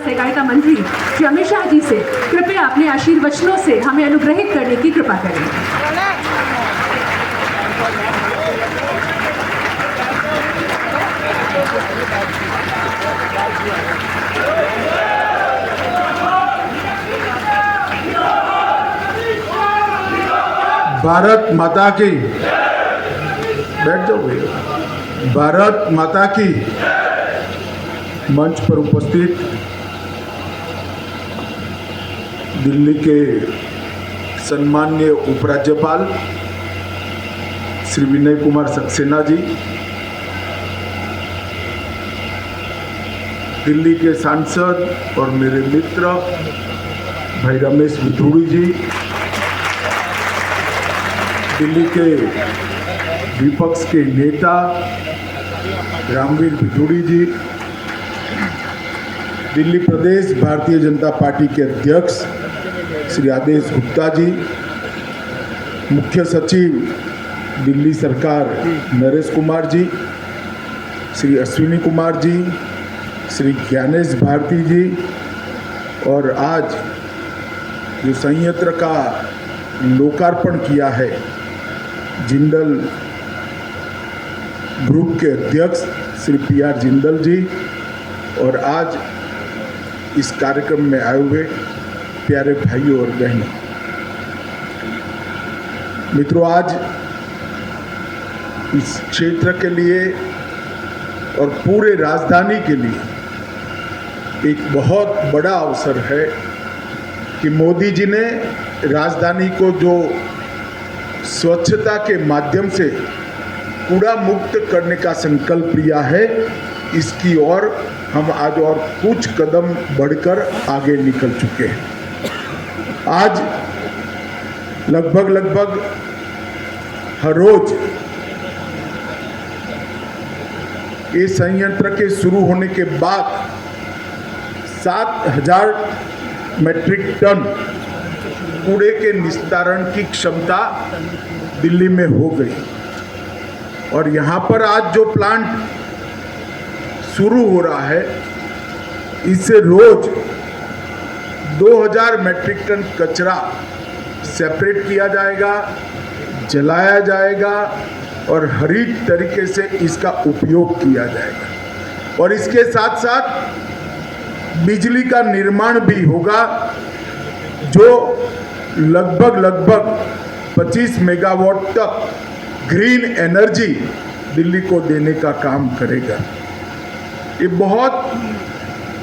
सहकारिता मंत्री श्री अमित शाह जी से कृपया अपने आशीर्वचनों से हमें अनुग्रहित करने की कृपा करें। भारत माता की, बैठ जाओ भैया। भारत माता की। मंच पर उपस्थित दिल्ली के सम्माननीय उपराज्यपाल श्री विनय कुमार सक्सेना जी, दिल्ली के सांसद और मेरे मित्र भाई रमेश विधुड़ी जी, दिल्ली के विपक्ष के नेता रामवीर विधुड़ी जी, दिल्ली प्रदेश भारतीय जनता पार्टी के अध्यक्ष श्री आदेश गुप्ता जी, मुख्य सचिव दिल्ली सरकार नरेश कुमार जी, श्री अश्विनी कुमार जी, श्री ज्ञानेश भारती जी, और आज जो संयंत्र का लोकार्पण किया है जिंदल ग्रुप के अध्यक्ष श्री PR जिंदल जी, और आज इस कार्यक्रम में आए हुए प्यारे भाइयों और बहनों, मित्रों, आज इस क्षेत्र के लिए और पूरे राजधानी के लिए एक बहुत बड़ा अवसर है कि मोदी जी ने राजधानी को जो स्वच्छता के माध्यम से कूड़ा मुक्त करने का संकल्प लिया है, इसकी ओर हम आज और कुछ कदम बढ़कर आगे निकल चुके हैं। आज लगभग हर रोज ये संयंत्र के शुरू होने के बाद 7,000 मेट्रिक टन कूड़े के निस्तारण की क्षमता दिल्ली में हो गई, और यहाँ पर आज जो प्लांट शुरू हो रहा है, इससे रोज 2,000 मेट्रिक टन कचरा सेपरेट किया जाएगा, जलाया जाएगा और हरित तरीके से इसका उपयोग किया जाएगा, और इसके साथ साथ बिजली का निर्माण भी होगा जो लगभग 25 मेगावाट तक ग्रीन एनर्जी दिल्ली को देने का काम करेगा। ये बहुत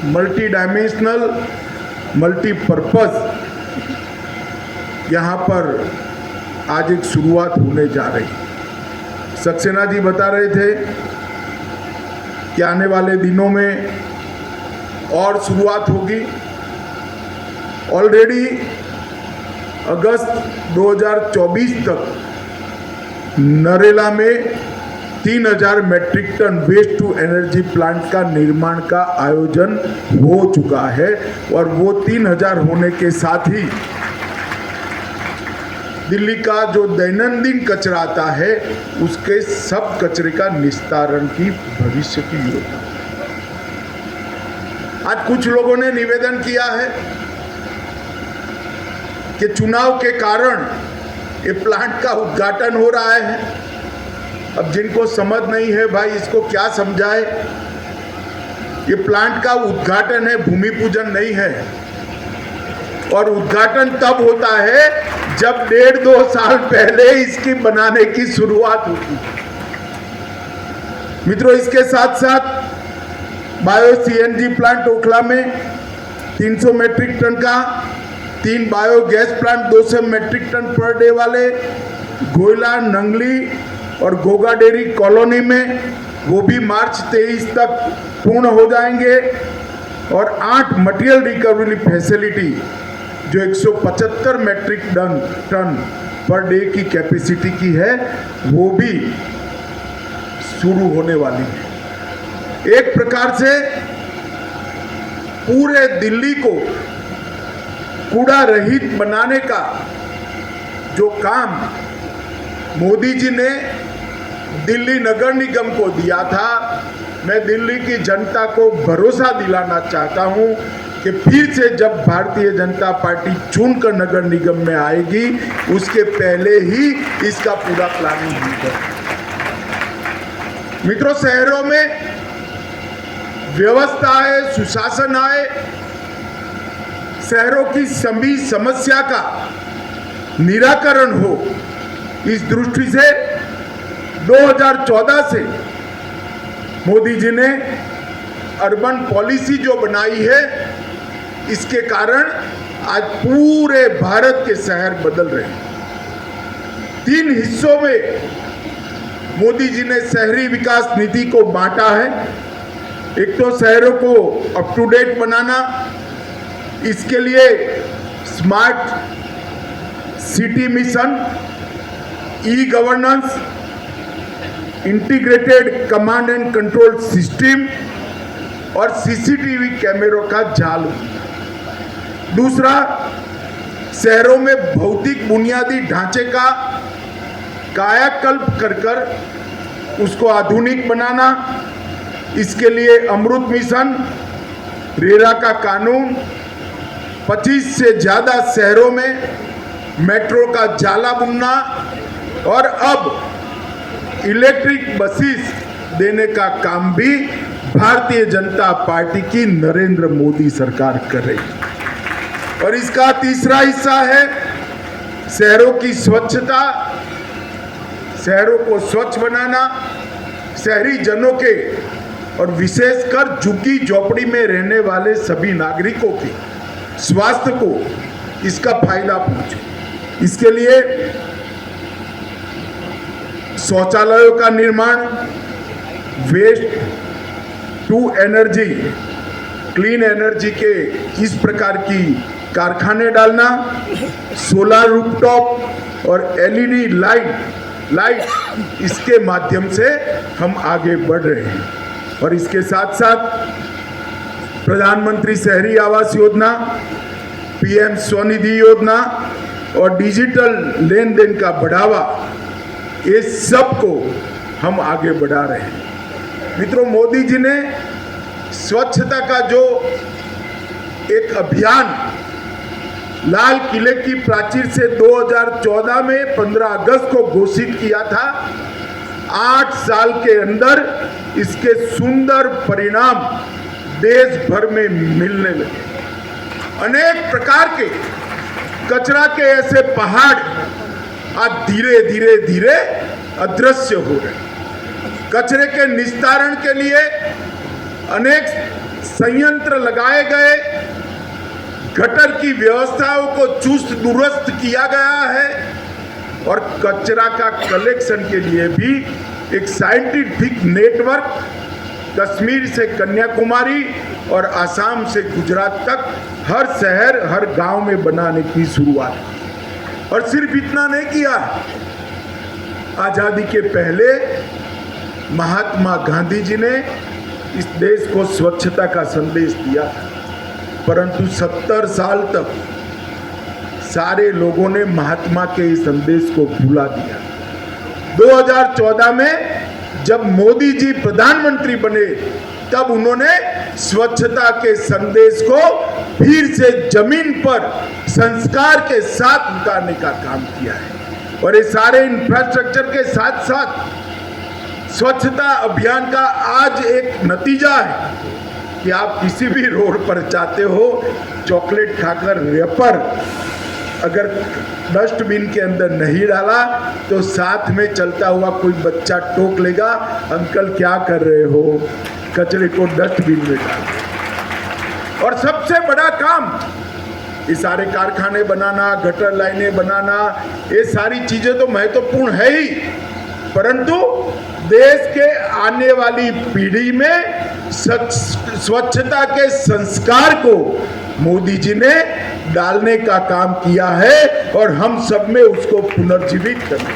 मल्टी डायमेंशनल, मल्टीपर्पज़ यहाँ पर आज एक शुरुआत होने जा रही। सक्सेना जी बता रहे थे कि आने वाले दिनों में और शुरुआत होगी। ऑलरेडी अगस्त 2024 तक नरेला में 3,000 metric ton waste to energy plant का निर्माण का आयोजन हो चुका है, और वो 3,000 होने के साथ ही दिल्ली का जो दैनंदिन कचरा आता है उसके सब कचरे का निस्तारण की भविष्य की योजना। आज कुछ लोगों ने निवेदन किया है कि चुनाव के कारण ये प्लांट का उद्घाटन हो रहा है। अब जिनको समझ नहीं है भाई, इसको क्या समझाए। ये प्लांट का उद्घाटन है, भूमि पूजन नहीं है, और उद्घाटन तब होता है जब 1.5-2 साल पहले इसकी बनाने की शुरुआत होती है। मित्रों, इसके साथ साथ बायो CNG प्लांट ओखला में 300 मेट्रिक टन का, 3 biogas plant 200 metric ton per day वाले गोयला, नंगली और गोगा डेयरी कॉलोनी में, वो भी मार्च 23 तक पूर्ण हो जाएंगे, और 8 मटेरियल रिकवरी फैसिलिटी जो 175 मेट्रिक टन पर डे की कैपेसिटी की है, वो भी शुरू होने वाली है। एक प्रकार से पूरे दिल्ली को कूड़ा रहित बनाने का जो काम मोदी जी ने दिल्ली नगर निगम को दिया था, मैं दिल्ली की जनता को भरोसा दिलाना चाहता हूं कि फिर से जब भारतीय जनता पार्टी चुनकर नगर निगम में आएगी उसके पहले ही इसका पूरा प्लानिंग होगा। मित्रों, शहरों में व्यवस्था आए, सुशासन आए, शहरों की सभी समस्या का निराकरण हो, इस दृष्टि से 2014 से मोदी जी ने अर्बन पॉलिसी जो बनाई है, इसके कारण आज पूरे भारत के शहर बदल रहे हैं। 3 हिस्सों में मोदी जी ने शहरी विकास नीति को बांटा है। एक तो शहरों को अप टू डेट बनाना, इसके लिए smart city mission, e governance, integrated command and control system और सीसीटीवी कैमरों का जाल। दूसरा, शहरों में भौतिक बुनियादी ढांचे का कायाकल्प कर उसको आधुनिक बनाना, इसके लिए अमृत मिशन, रेरा का कानून, 25 से ज़्यादा शहरों में मेट्रो का जाला बुनना और अब इलेक्ट्रिक बसेस देने का काम भी भारतीय जनता पार्टी की नरेंद्र मोदी सरकार कर रही है। और इसका तीसरा हिस्सा है शहरों की स्वच्छता, शहरों को स्वच्छ बनाना, शहरी जनों के और विशेषकर झुग्गी झोपड़ी में रहने वाले सभी नागरिकों के स्वास्थ्य को इसका फायदा पहुंचे। इसके लिए शौचालयों का निर्माण, waste to energy, clean energy के इस प्रकार की कारखाने डालना, सोलर रूफटॉप और एलईडी लाइट, इसके माध्यम से हम आगे बढ़ रहे हैं। और इसके साथ साथ प्रधानमंत्री शहरी आवास योजना, पीएम स्वनिधि योजना और डिजिटल लेन देन का बढ़ावा, ये सब को हम आगे बढ़ा रहे हैं। मित्रों, मोदी जी ने स्वच्छता का जो एक अभियान लाल किले की प्राचीर से 2014 में 15 अगस्त को घोषित किया था, 8 साल के अंदर इसके सुंदर परिणाम देश भर में मिलने लगे। अनेक प्रकार के कचरा के ऐसे पहाड़ आज धीरे धीरे अदृश्य हो रहे। कचरे के निस्तारण के लिए अनेक संयंत्र लगाए गए, गटर की व्यवस्थाओं को चुस्त दुरुस्त किया गया है और कचरा का कलेक्शन के लिए भी एक साइंटिफिक नेटवर्क कश्मीर से कन्याकुमारी और आसाम से गुजरात तक हर शहर हर गांव में बनाने की शुरुआत। और सिर्फ इतना नहीं किया, आजादी के पहले महात्मा गांधी जी ने इस देश को स्वच्छता का संदेश दिया, परंतु 70 साल तक सारे लोगों ने महात्मा के इस संदेश को भुला दिया। 2014 में जब मोदी जी प्रधानमंत्री बने, तब उन्होंने स्वच्छता के संदेश को फिर से जमीन पर संस्कार के साथ उतारने का काम किया है। और ये सारे इंफ्रास्ट्रक्चर के साथ साथ स्वच्छता अभियान का आज एक नतीजा है कि आप किसी भी रोड पर जाते हो, चॉकलेट खाकर रेपर अगर डस्टबिन के अंदर नहीं डाला तो साथ में चलता हुआ कोई बच्चा टोक लेगा, अंकल क्या कर रहे हो, कचरे को डस्टबिन में डाल। और सबसे बड़ा काम ये सारे कारखाने बनाना, गटर लाइनें बनाना, ये सारी चीजें तो महत्वपूर्ण है ही, परंतु देश के आने वाली पीढ़ी में स्वच्छता के संस्कार को मोदी जी ने डालने का काम किया है और हम सब में उसको पुनर्जीवित करना।